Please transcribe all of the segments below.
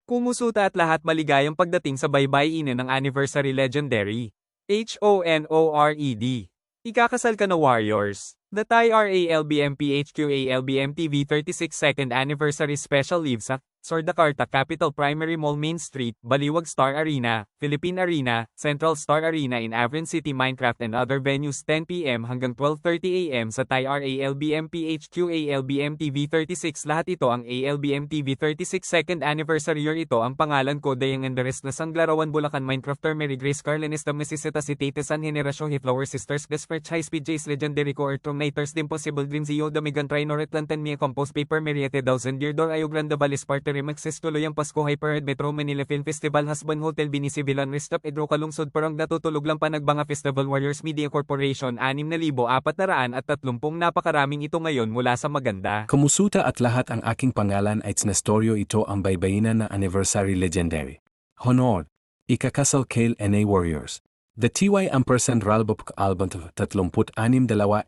Kumusuta at lahat maligayang pagdating sa baybayin ng Anniversary Legendary. HONORED. Ikakasal ka na Warriors. The Thai RALBMPHQALBM TV 36 Second Anniversary Special Live sa Sordakarta Capital Primary Mall Main Street, Baliwag Star Arena, Philippine Arena, Central Star Arena in Avon City Minecraft and other venues 10 p.m. hanggang 12:30 a.m. sa Thai RALBMPHQALBM TV 36. Lahat ito ang ALBM TV 36 Second Anniversary year. Ito ang pangalan ko Dayang Enderes na Sanglarawan Bulacan Minecrafter Mary Grace Carlenes the Mesisita si Tate San Generasyon Hitlower Sisters Desperate High Speed Jace Legendary Co Earthrognators Impossible Dreams Iyo Damigan Trinor Atlantan Mia Compost Paper Mariette Thousand Year Door Ayo Grande Valis Party Remaxes Tuloy ang Pasko Hyperhead Metro Manila Film Festival Hasban Hotel Binisi Villan Restop Edro Kalungsod Parang natutulog lang Panagbanga Festival Warriors Media Corporation 6,430 napakaraming ito ngayon mula sa maganda. Kumusuta at lahat ang aking pangalan ay Tsnestoryo ito ang baybayinan na Anniversary Legendary. Honor, ikakasal Kale NA Warriors. The TY Ampersand Ralbop Album 36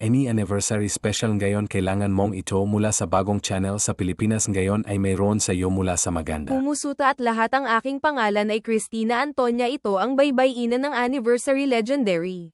any Anniversary Special ngayon kailangan mong ito mula sa bagong channel sa Pilipinas ngayon ay mayroon sa iyo mula sa maganda. Kumusuta at lahat ang aking pangalan ay Christina Antonia ito ang baybayinan ng Anniversary Legendary.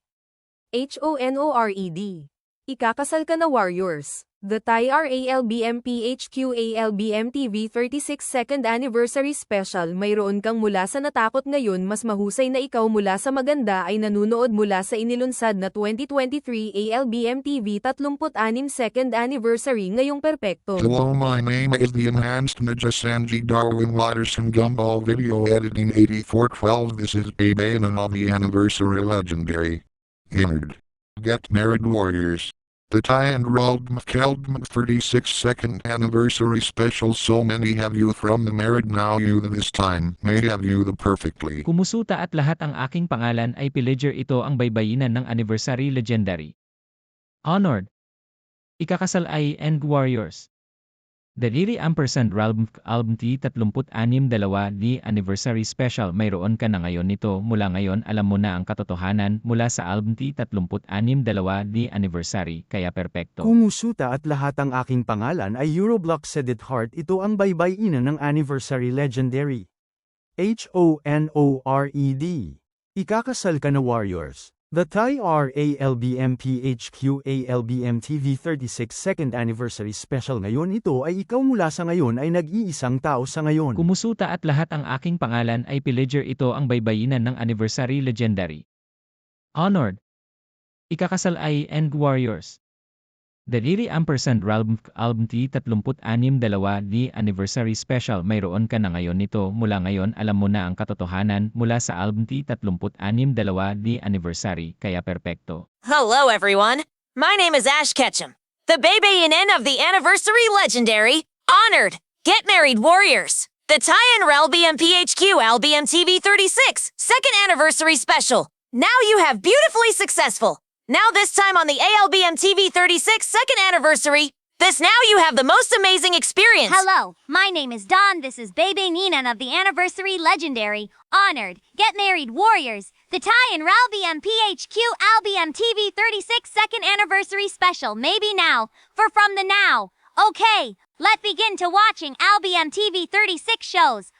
HONORED. Ikakasal ka na Warriors. The Thai RALBMPHQALBM TV 36 Second Anniversary Special mayroon kang mula sa natakot ngayon mas mahusay na ikaw mula sa maganda ay nanunood mula sa inilunsad na 2023 ALBM TV 36 Second Anniversary ngayong perpekto. Hello, my name is the Enhanced Ninja Sanji Darwin Watterson Gumball Video Editing 8412. This is Baybayinan of the Anniversary Legendary. Honored. Get Married Warriors. The Thai and Raldm 36 Second Anniversary Special. So many have you from the married now you this time may have you the perfectly. Kumusuta at lahat ang aking pangalan ay Pillager ito ang baybayinan ng Anniversary Legendary. Honored. Ikakasal ay End Warriors. The Riri Ampersand Album T 36 di Anniversary Special mayroon ka na ngayon nito mula ngayon alam mo na ang katotohanan mula sa Album T 36 di Anniversary kaya perpekto. Kumusuta at lahat ang aking pangalan ay Euroblock Sedit Heart ito ang baybayinan ng Anniversary Legendary. HONORED. Ikakasal ka na Warriors. The Thai RALBMPHQALBM TV 36 Second Anniversary Special ngayon ito ay ikaw mula sa ngayon ay nag-iisang tao sa ngayon. Kumusuta at lahat ang aking pangalan ay Pillager ito ang baybayinan ng Anniversary Legendary. Honored. Ikakasal ay End Warriors. The Riri Ampersand Album T 36 di Anniversary Special mayroon ka na ngayon nito mula ngayon alam mo na ang katotohanan mula sa Album T 36 di Anniversary kaya perpekto. Hello everyone, my name is Ash Ketchum, the Baybayinan of the Anniversary Legendary. Honored. Get Married Warriors. The Thai and RALBMPHQ ALBM TV 36 Second Anniversary Special. Now you have beautifully successful. Now this time on the ALBM TV 36 Second Anniversary, now you have the most amazing experience. Hello, my name is Dawn. This is Baybayinan of the Anniversary Legendary. Honored. Get Married Warriors. The Thai and RALBM PHQ ALBM TV 36 Second Anniversary Special. Maybe now. For from the now. Okay, let's begin to watching ALBM TV 36 shows.